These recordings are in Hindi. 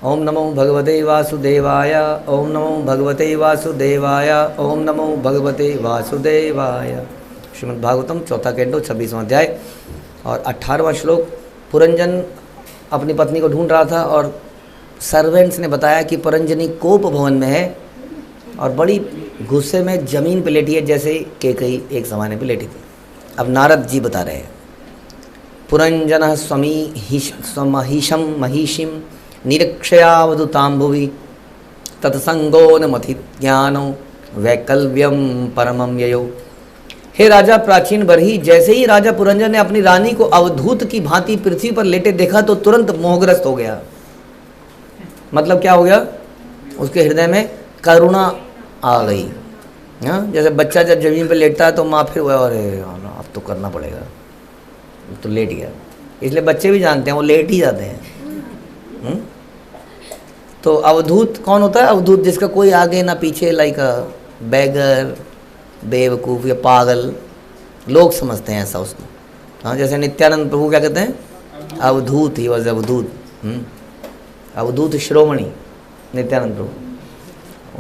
ओम नमो भगवते वासुदेवाय, ओम नमो भगवते वासुदेवाय, ओम नमो भगवते वासुदेवाय। श्रीमद् भागवतम चौथा कैंटो 26वां अध्याय और 18वां श्लोक। पुरंजन अपनी पत्नी को ढूंढ रहा था और सर्वेंट्स ने बताया कि पुरंजनी कोप भवन में है और बड़ी गुस्से में जमीन पे लेटी है, जैसे केकई एक ज़माने पे लेटी थी। अब नारद जी बता रहे हैं, पुरंजन स्वमहिषम महिषिम निरीक्षयावधुतां भुवि तत्संगो न मथि ज्ञानो वैकल्व्यम परमम ययो। हे राजा प्राचीन बरही, जैसे ही राजा पुरंजन ने अपनी रानी को अवधूत की भांति पृथ्वी पर लेटे देखा तो तुरंत मोहग्रस्त हो गया। मतलब क्या हो गया? उसके हृदय में करुणा आ गई। हाँ, जैसे बच्चा जब जमीन पर लेटता है तो माँ फिर हुआ, अरे अब तो करना पड़ेगा, तो लेट गया। इसलिए बच्चे भी जानते हैं, वो लेट ही जाते हैं। तो अवधूत कौन होता है? अवधूत जिसका कोई आगे ना पीछे, लाइक अ बैगर, बेवकूफ़ या पागल, लोग समझते हैं ऐसा उसको। हाँ, जैसे नित्यानंद प्रभु क्या कहते हैं? अवधूत, ही वॉज अवधूत। अवधूत शिरोमणि नित्यानंद प्रभु।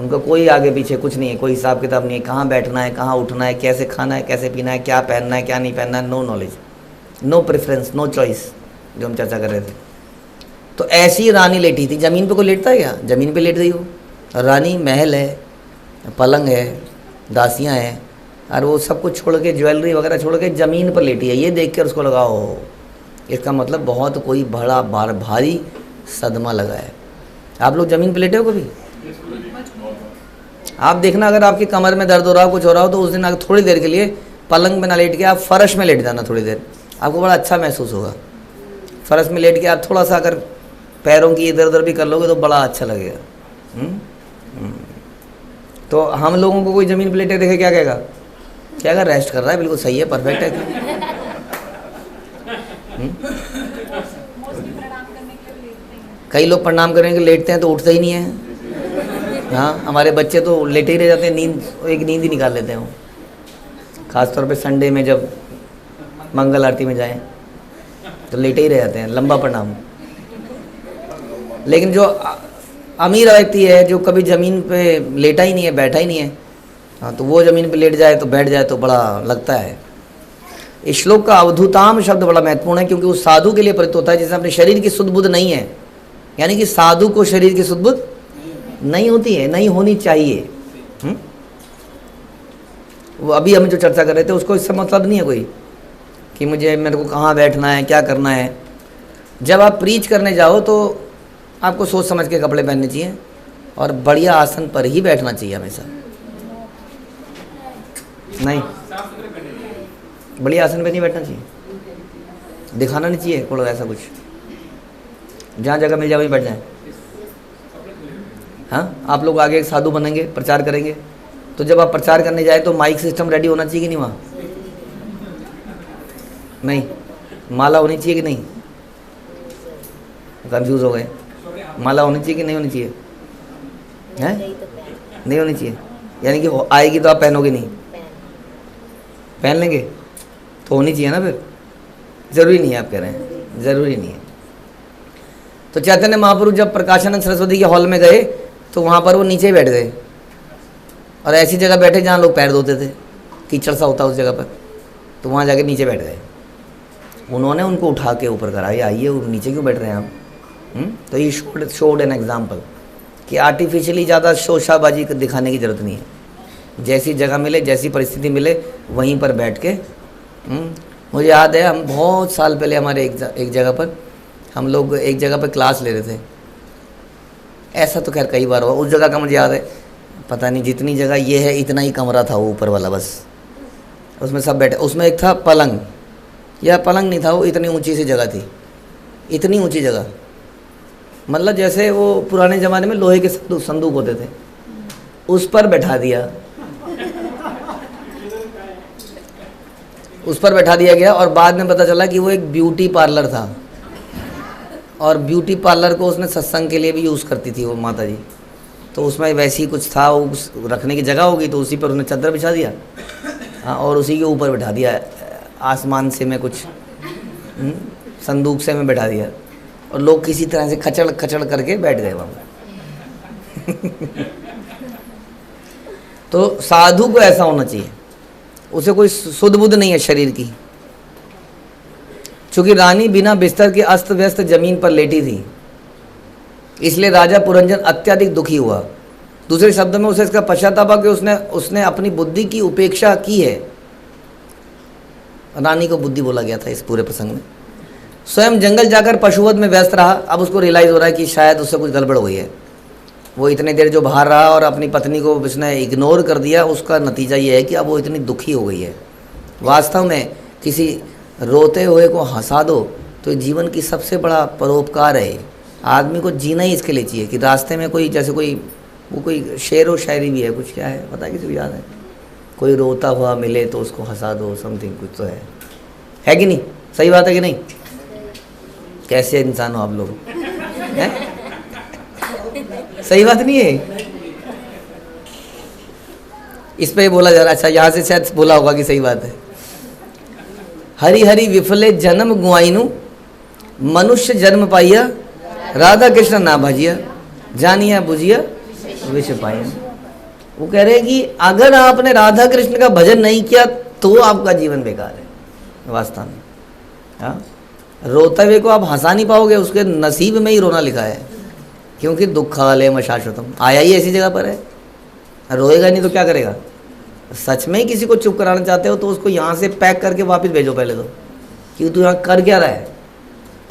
उनका कोई आगे पीछे कुछ नहीं है, कोई हिसाब किताब नहीं है, कहाँ बैठना है, कहाँ उठना है, कैसे खाना है, कैसे पीना है, क्या पहनना है, क्या नहीं पहनना है, no knowledge, no preference, no choice, जो हम चर्चा कर रहे थे। तो ऐसी रानी लेटी थी। जमीन पे कोई लेटता है क्या? जमीन पे लेट गई हो रानी। महल है, पलंग है, दासियाँ हैं, और वो सब कुछ छोड़ के, ज्वेलरी वगैरह छोड़ के ज़मीन पर लेटी है। ये देख कर उसको लगा हो, इसका मतलब बहुत कोई बड़ा भारी सदमा लगा है। आप लोग ज़मीन पर लेटे हो कभी? आप देखना, अगर आपकी कमर में दर्द हो रहा हो, कुछ हो रहा हो, तो उस दिन अगर थोड़ी देर के लिए पलंग में ना लेट के आप फर्श में लेट जाना थोड़ी देर, आपको बड़ा अच्छा महसूस होगा। फर्श में लेट के आप थोड़ा सा अगर पैरों की इधर उधर भी कर लोगे तो बड़ा अच्छा लगेगा। तो हम लोगों को कोई ज़मीन पर लेटे देखे क्या कहेगा? क्या कहेगा? रेस्ट कर रहा है, बिल्कुल सही है, परफेक्ट है। कई लोग प्रणाम करने के लेटते हैं तो उठते ही नहीं है। हाँ, हमारे बच्चे तो लेटे ही रह जाते हैं, नींद ही निकाल लेते हैं वो। खासतौर पे संडे में जब मंगल आरती में जाएं तो लेटे ही रह जाते हैं, लंबा प्रणाम। लेकिन जो अमीर व्यक्ति है, जो कभी ज़मीन पे लेटा ही नहीं है, बैठा ही नहीं है, हाँ, तो वो ज़मीन पे लेट जाए तो, बैठ जाए तो बड़ा लगता है। इस श्लोक का अवधूताम शब्द बड़ा महत्वपूर्ण है, क्योंकि उस साधु के लिए प्रयुक्त होता है जिसमें अपने शरीर की सुध बुध नहीं है। यानी कि साधु को शरीर की सुध बुध नहीं होती है, नहीं होनी चाहिए। वो अभी हम जो चर्चा कर रहे थे उसको इससे मतलब नहीं है कोई कि मेरे को कहाँ बैठना है, क्या करना है। जब आप प्रीच करने जाओ तो आपको सोच समझ के कपड़े पहनने चाहिए और बढ़िया आसन पर ही बैठना चाहिए हमेशा। नहीं, बढ़िया आसन पे नहीं बैठना चाहिए, दिखाना नहीं चाहिए कोई ऐसा कुछ। जहाँ जगह मिल जाए वहीं बैठ जाए। हाँ, आप लोग आगे एक साधु बनेंगे, प्रचार करेंगे, तो जब आप प्रचार करने जाए तो माइक सिस्टम रेडी होना चाहिए कि नहीं? वहाँ नहीं, माला होनी चाहिए कि नहीं? कंफ्यूज हो गए। माला होनी चाहिए कि नहीं होनी चाहिए? हैं? नहीं होनी चाहिए, यानी कि आएगी तो आप पहनोगे नहीं? पहन लेंगे तो होनी चाहिए ना। फिर ज़रूरी नहीं है, आप कह रहे हैं ज़रूरी नहीं है। तो चैतन्य महाप्रभु जब प्रकाशानंद सरस्वती के हॉल में गए तो वहाँ पर वो नीचे ही बैठ गए और ऐसी जगह बैठे जहाँ लोग पैर धोते थे, कीचड़ सा होता उस जगह पर, तो वहाँ जाके नीचे बैठ गए। उन्होंने उनको उठा के ऊपर करा, ये आइए, नीचे क्यों बैठ रहे हैं आप? तो ये शोड एन एग्जाम्पल कि आर्टिफिशियली ज़्यादा शोशाबाजी दिखाने की ज़रूरत नहीं है। जैसी जगह मिले, जैसी परिस्थिति मिले, वहीं पर बैठ के। मुझे याद है, हम बहुत साल पहले हमारे एक जगह पर हम लोग एक जगह पर क्लास ले रहे थे। ऐसा तो खैर कई बार हुआ। उस जगह का मुझे याद है, पता नहीं जितनी जगह ये है इतना ही कमरा था वो ऊपर वाला, बस उसमें सब बैठे। उसमें एक था पलंग, या पलंग नहीं था, वो इतनी ऊंची सी जगह थी, इतनी ऊंची जगह, मतलब जैसे वो पुराने ज़माने में लोहे के संदूक होते थे, उस पर बैठा दिया, उस पर बैठा दिया गया। और बाद में पता चला कि वो एक ब्यूटी पार्लर था और ब्यूटी पार्लर को उसने सत्संग के लिए भी यूज़ करती थी वो माता जी। तो उसमें वैसे ही कुछ था, उस रखने की जगह होगी, तो उसी पर उसने चादर बिछा दिया। हाँ, और उसी के ऊपर बैठा दिया, आसमान से मैं कुछ संदूक से मैं बैठा दिया। और लोग किसी तरह से खचड़ खचड़ करके बैठ गए वहाँ। तो साधु को ऐसा होना चाहिए, उसे कोई सुध बुध नहीं है शरीर की। चूंकि रानी बिना बिस्तर के अस्त व्यस्त जमीन पर लेटी थी, इसलिए राजा पुरंजन अत्यधिक दुखी हुआ। दूसरे शब्दों में उसे इसका पश्चाताप कि उसने अपनी बुद्धि की उपेक्षा की है। रानी को बुद्धि बोला गया था इस पूरे प्रसंग में। स्वयं जंगल जाकर पशुवध में व्यस्त रहा। अब उसको रियलाइज हो रहा है कि शायद उससे कुछ गड़बड़ हुई है। वो इतने देर जो बाहर रहा और अपनी पत्नी को उसने इग्नोर कर दिया, उसका नतीजा ये है कि अब वो इतनी दुखी हो गई है। वास्तव में किसी रोते हुए को हंसा दो तो जीवन की सबसे बड़ा परोपकार है। आदमी को जीना ही इसके लिए चाहिए कि रास्ते में कोई जैसे कोई शेर व शायरी भी है, कुछ क्या है पता है, किसी को याद है? कोई रोता हुआ मिले तो उसको हंसा दो, समथिंग कुछ तो है कि नहीं? सही बात है कि नहीं? कैसे इंसान हो आप लोग, हैं? सही बात नहीं है? इस पे बोला जा रहा, अच्छा यहाँ से शायद बोला होगा कि सही बात है। हरि हरि विफले जन्म गुआइनु, मनुष्य जन्म पाइया, राधा कृष्ण ना भजिया, जानिया बुझिया विष पाइया। वो कह रहे हैं कि अगर आपने राधा कृष्ण का भजन नहीं किया तो आपका जीवन बेकार है वास्तव में। हाँ, रोते हुए को आप हंसा नहीं पाओगे, उसके नसीब में ही रोना लिखा है, क्योंकि दुखालयम शाश्वतम, आया ही ऐसी जगह पर है। रोएगा नहीं तो क्या करेगा? सच में ही किसी को चुप कराना चाहते हो तो उसको यहाँ से पैक करके वापस भेजो पहले तो, कि तू यहाँ कर क्या रहा है,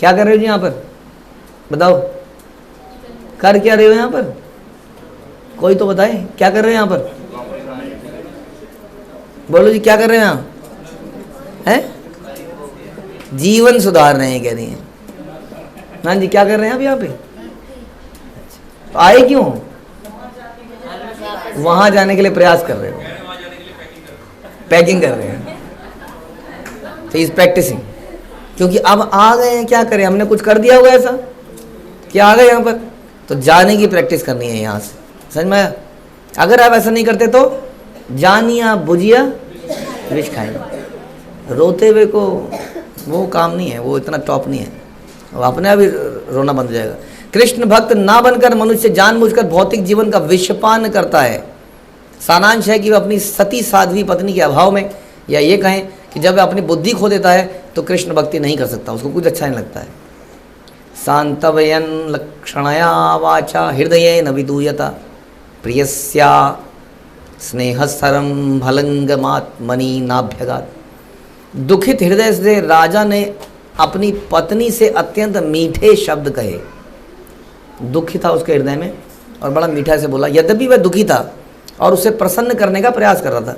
क्या कर रहे हो जी यहाँ पर, बताओ कर क्या रहे हो यहाँ पर? कोई तो बताए क्या कर रहे हैं यहाँ पर? बोलो जी क्या कर रहे हैं यहाँ? हैं? जीवन सुधार रहे हैं कह रही हैं। हाँ जी, क्या कर रहे हैं आप यहाँ पे? आए क्यों? वहां जाने के लिए प्रयास कर रहे हो, पैकिंग कर रहे हैं। तो इज प्रैक्टिसिंग, क्योंकि अब आ गए हैं, क्या करें, हमने कुछ कर दिया होगा ऐसा क्या आ गए यहाँ पर, तो जाने की प्रैक्टिस करनी है यहाँ से। समझ में आया? अगर आप ऐसा नहीं करते तो जानिया बुझिया विष खाएंगे। रोते हुए को वो काम नहीं है, वो इतना टॉप नहीं है, वो अपने आप ही रोना बंद हो जाएगा। कृष्ण भक्त ना बनकर मनुष्य जानबूझकर भौतिक जीवन का विषपान करता है। सारांश है कि वह अपनी सती साध्वी पत्नी के अभाव में, या ये कहें कि जब वह अपनी बुद्धि खो देता है तो कृष्ण भक्ति नहीं कर सकता, उसको कुछ अच्छा नहीं लगता है। शांतवयन लक्षणया वाचा हृदय न विदूयता प्रियस्या स्नेहसरम भलंगमात्मनि नाभ्यगात। दुखित हृदय से राजा ने अपनी पत्नी से अत्यंत मीठे शब्द कहे। दुखी था उसके हृदय में और बड़ा मीठा से बोला। यद्यपि वह दुखी था और उसे प्रसन्न करने का प्रयास कर रहा था,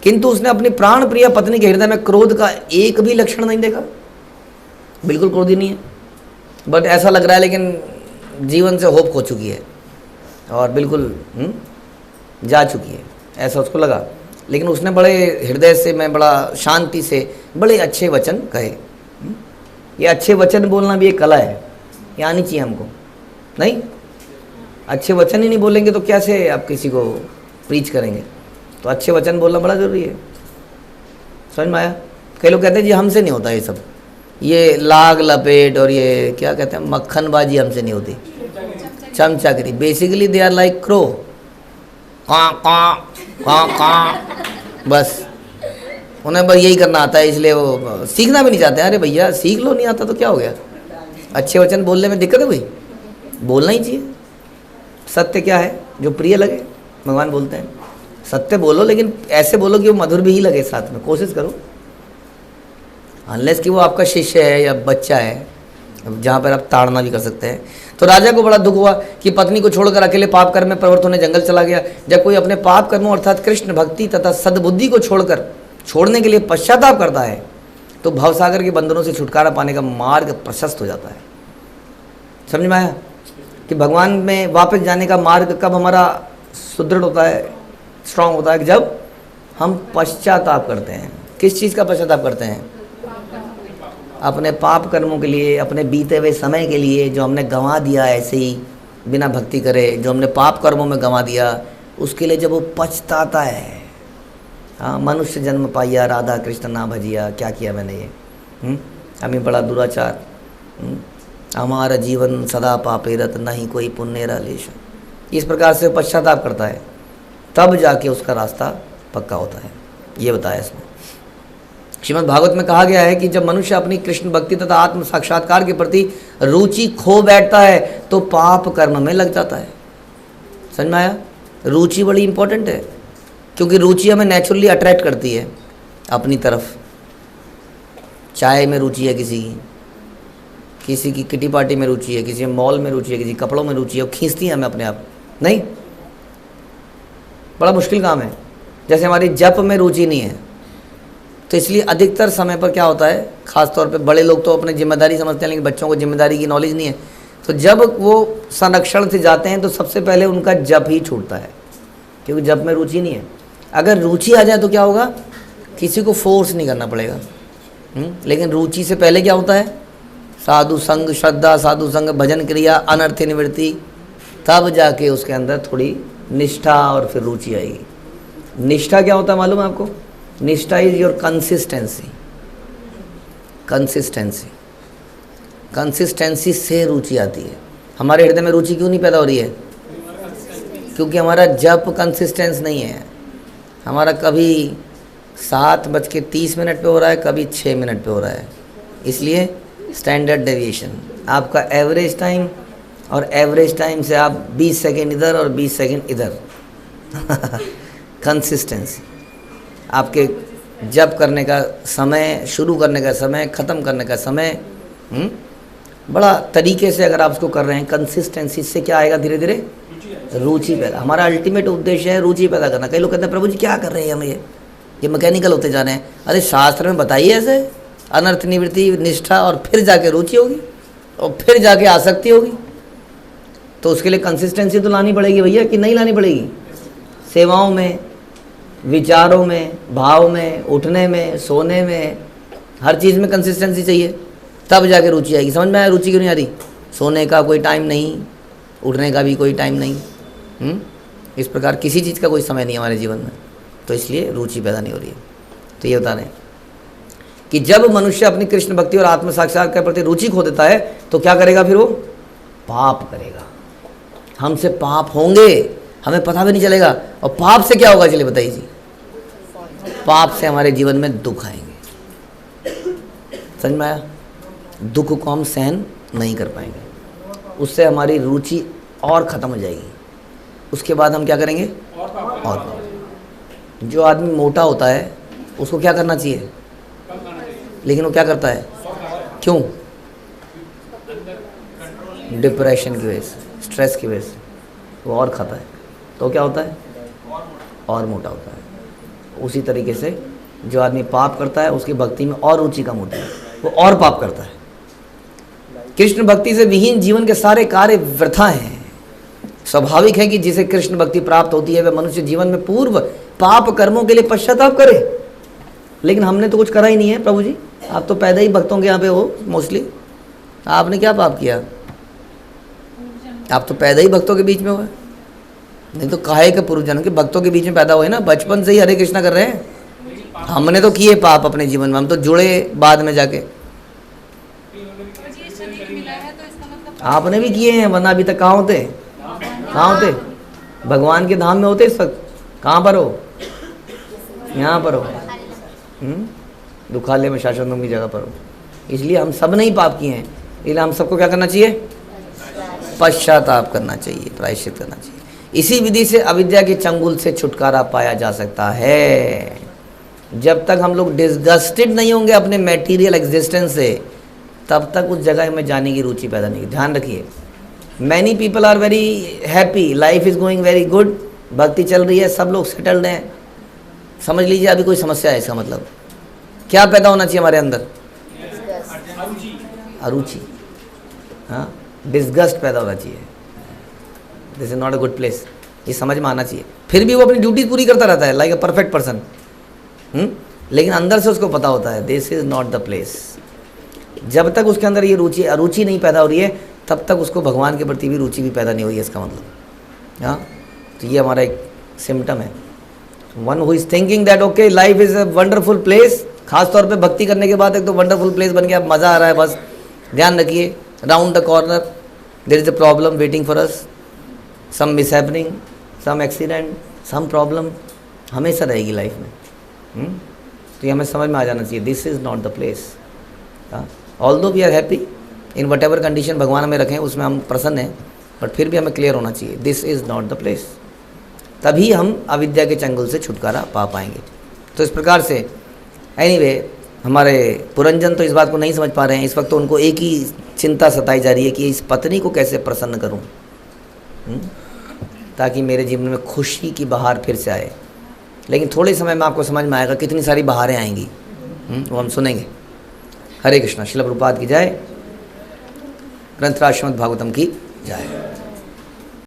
किंतु उसने अपनी प्राण प्रिय पत्नी के हृदय में क्रोध का एक भी लक्षण नहीं देखा। बिल्कुल क्रोधी नहीं है, बट ऐसा लग रहा है लेकिन जीवन से होप खो चुकी है और बिल्कुल जा चुकी है, ऐसा उसको लगा। लेकिन उसने बड़े हृदय से, मैं बड़ा शांति से बड़े अच्छे वचन कहे। ये अच्छे वचन बोलना भी एक कला है, ये आनी चाहिए हमको। नहीं, अच्छे वचन ही नहीं बोलेंगे तो कैसे आप किसी को प्रीच करेंगे? तो अच्छे वचन बोलना बड़ा ज़रूरी है। समझ में आया? कई लोग कहते हैं जी हमसे नहीं होता ये सब, ये लाग लपेट और ये क्या कहते हैं मक्खनबाजी हमसे नहीं होती, चमचागिरी। Basically they are like crow, बस उन्हें बस यही करना आता है, इसलिए वो सीखना भी नहीं चाहते। अरे भैया सीख लो, नहीं आता तो क्या हो गया? अच्छे वचन बोलने में दिक्कत है कोई? बोलना ही चाहिए। सत्य क्या है? जो प्रिय लगे, भगवान बोलते हैं सत्य बोलो, लेकिन ऐसे बोलो कि वो मधुर भी ही लगे साथ में, कोशिश करो। अनलेस कि वो आपका शिष्य है या बच्चा है, जहाँ पर आप ताड़ना भी कर सकते हैं। तो राजा को बड़ा दुख हुआ कि पत्नी को छोड़कर अकेले पाप कर्म में प्रवृत्त होने जंगल चला गया। जब कोई अपने पाप कर्मों अर्थात कृष्ण भक्ति तथा सद्बुद्धि को छोड़ने के लिए पश्चाताप करता है तो भवसागर के बंधनों से छुटकारा पाने का मार्ग प्रशस्त हो जाता है। समझ में आया कि भगवान में वापस जाने का मार्ग कब हमारा सुदृढ़ होता है, स्ट्रांग होता है? जब हम पश्चाताप करते हैं। किस चीज़ का पश्चाताप करते हैं? अपने पाप कर्मों के लिए, अपने बीते हुए समय के लिए जो हमने गंवा दिया ऐसे ही बिना भक्ति करे, जो हमने पाप कर्मों में गंवा दिया, उसके लिए जब वो पछताता है। हाँ, मनुष्य जन्म पाइया, राधा कृष्ण ना भजिया, क्या किया मैंने ये, अभी बड़ा दुराचार, हमारा जीवन सदा पापेरत, नहीं कोई पुण्यरा लेश। इस प्रकार से पश्चाताप करता है, तब जाके उसका रास्ता पक्का होता है। ये बताया इसमें। श्रीमद् भागवत में कहा गया है कि जब मनुष्य अपनी कृष्ण भक्ति तथा आत्म साक्षात्कार के प्रति रुचि खो बैठता है तो पाप कर्म में लग जाता है। समझ में आया? रुचि बड़ी इंपॉर्टेंट है, क्योंकि रुचि हमें नेचुरली अट्रैक्ट करती है अपनी तरफ। चाय में रुचि है किसी की किटी पार्टी में रुचि है, किसी मॉल में रुचि है, किसी कपड़ों में रुचि है, वो खींचती है हमें अपने आप। नहीं, बड़ा मुश्किल काम है। जैसे हमारी जप में रुचि नहीं है, तो इसलिए अधिकतर समय पर क्या होता है, ख़ास तौर पे बड़े लोग तो अपनी जिम्मेदारी समझते हैं, लेकिन बच्चों को जिम्मेदारी की नॉलेज नहीं है। तो जब वो संरक्षण से जाते हैं तो सबसे पहले उनका जप ही छूटता है, क्योंकि जप में रुचि नहीं है। अगर रुचि आ जाए तो क्या होगा, किसी को फोर्स नहीं करना पड़ेगा। लेकिन रुचि से पहले क्या होता है, साधु संग श्रद्धा, साधु संग भजन क्रिया, अनर्थ निवृत्ति, तब जाके उसके अंदर थोड़ी निष्ठा और फिर रुचि आएगी। निष्ठा क्या होता है मालूम है आपको? निष्ठा इज योर कंसिस्टेंसी। कंसिस्टेंसी से रुचि आती है। हमारे हृदय में रुचि क्यों नहीं पैदा हो रही है? क्योंकि हमारा जप कंसिस्टेंस नहीं है। हमारा कभी 7:30 पे हो रहा है, कभी 6 मिनट पे हो रहा है। इसलिए स्टैंडर्ड डेविएशन, आपका एवरेज टाइम, और एवरेज टाइम से आप 20 सेकेंड इधर और 20 सेकेंड इधर। कंसिस्टेंसी, आपके जप करने का समय, शुरू करने का समय, ख़त्म करने का समय, बड़ा तरीके से अगर आप उसको कर रहे हैं, कंसिस्टेंसी से क्या आएगा, धीरे धीरे रुचि पैदा। हमारा अल्टीमेट उद्देश्य है रुचि पैदा करना। कई लोग कहते हैं प्रभु जी क्या कर रहे हैं हम, ये मैकेनिकल होते जा रहे हैं। अरे शास्त्र में बताइए ऐसे, अनर्थ निवृत्ति, निष्ठा, और फिर जाके रुचि होगी, और फिर जाके आसक्ति होगी। तो उसके लिए कंसिस्टेंसी तो लानी पड़ेगी भैया, कि नहीं लानी पड़ेगी? सेवाओं में, विचारों में, भाव में, उठने में, सोने में, हर चीज़ में कंसिस्टेंसी चाहिए, तब जाके रुचि आएगी। समझ में आया रुचि क्यों नहीं आ रही? सोने का कोई टाइम नहीं, उठने का भी कोई टाइम नहीं, इस प्रकार किसी चीज़ का कोई समय नहीं हमारे जीवन में, तो इसलिए रुचि पैदा नहीं हो रही है। तो ये बता रहे हैं कि जब मनुष्य अपनी कृष्ण भक्ति और आत्म साक्षात्कार के प्रति रुचि खो देता है तो क्या करेगा? फिर वो पाप करेगा। हमसे पाप होंगे, हमें पता भी नहीं चलेगा। और पाप से क्या होगा, चलिए बताइए जी? पाप से हमारे जीवन में दुख आएंगे। समझ में आया? दुख को हम सहन नहीं कर पाएंगे, उससे हमारी रुचि और ख़त्म हो जाएगी। उसके बाद हम क्या करेंगे? और जो आदमी मोटा होता है उसको क्या करना चाहिए? लेकिन वो क्या करता है? क्यों? डिप्रेशन की वजह से, स्ट्रेस की वजह से वो और खाता है, तो क्या होता है? और मोटा होता है। उसी तरीके से जो आदमी पाप करता है उसकी भक्ति में और रुचि कम होती है, वो और पाप करता है। कृष्ण भक्ति से विहीन जीवन के सारे कार्य वृथा हैं। स्वाभाविक है कि जिसे कृष्ण भक्ति प्राप्त होती है वह मनुष्य जीवन में पूर्व पाप कर्मों के लिए पश्चाताप करे। लेकिन हमने तो कुछ करा ही नहीं है प्रभु जी, आप तो पैदा ही भक्तों के यहाँ पे हो मोस्टली। आपने क्या पाप किया? आप तो पैदा ही भक्तों के बीच में हुए, नहीं तो काहे के पूर्व जन्म के भक्तों के बीच में पैदा हुए ना, बचपन से ही हरे कृष्णा कर रहे हैं। हमने तो किए पाप अपने जीवन में, हम तो जुड़े बाद में जाके। आपने भी किए हैं, वरना अभी तक कहाँ होते? कहाँ होते? भगवान के धाम में होते इस वक्त। कहाँ पर हो? यहाँ पर हो, दुखालय में शाश्वत की जगह पर हो। इसलिए हम सब ने ही पाप किए हैं, इसलिए हम सबको क्या करना चाहिए? पश्चाताप करना चाहिए, प्रायश्चित करना चाहिए। इसी विधि से अविद्या के चंगुल से छुटकारा पाया जा सकता है। जब तक हम लोग डिस्गस्टेड नहीं होंगे अपने मैटीरियल एग्जिस्टेंस से, तब तक उस जगह में जाने की रुचि पैदा नहीं। ध्यान रखिए, many people are very happy, life is going very good, भक्ति चल रही है, सब लोग सेटल्ड हैं, समझ लीजिए अभी कोई समस्या है। इसका मतलब क्या पैदा होना चाहिए हमारे अंदर? अरुचि, हाँ, डिस्गस्ट पैदा होना चाहिए। This is not a good place, ये समझ में आना चाहिए। फिर भी वो अपनी ड्यूटी पूरी करता रहता है लाइक अ परफेक्ट पर्सन, लेकिन अंदर से उसको पता होता है this is not the place. जब तक उसके अंदर ये रुचि अरुचि नहीं पैदा हो रही है, तब तक उसको भगवान के प्रति भी रुचि भी पैदा नहीं हुई है, इसका मतलब। हाँ, तो ये हमारा एक सिम्टम है। One who is thinking that okay life is a wonderful place, खास तौर पे भक्ति करने के बाद एक तो वंडरफुल प्लेस बन गया, मज़ा आ रहा है, बस ध्यान रखिए round the corner there is a problem waiting for us, some mishappening, some accident, some problem हमेशा रहेगी लाइफ में। तो ये हमें समझ में आ जाना चाहिए, this is not the place. Although we are happy in whatever condition भगवान हमें रखें उसमें हम प्रसन्न हैं, बट फिर भी हमें क्लियर होना चाहिए this is not the place. तभी हम अविद्या के चंगुल से छुटकारा पा पाएंगे। तो इस प्रकार से एनीवे हमारे पुरंजन तो इस बात को नहीं समझ पा रहे हैं। इस वक्त तो उनको एक ही चिंता सताई जा रही है कि इस पत्नी को कैसे प्रसन्न करूं, ताकि मेरे जीवन में खुशी की बहार फिर से आए। लेकिन थोड़े समय में आपको समझ में आएगा कितनी सारी बहारें आएंगी, वो हम सुनेंगे। हरे कृष्णा। श्रील प्रभुपाद की जय। ग्रंथराज श्रीमद् भागवतम की जय।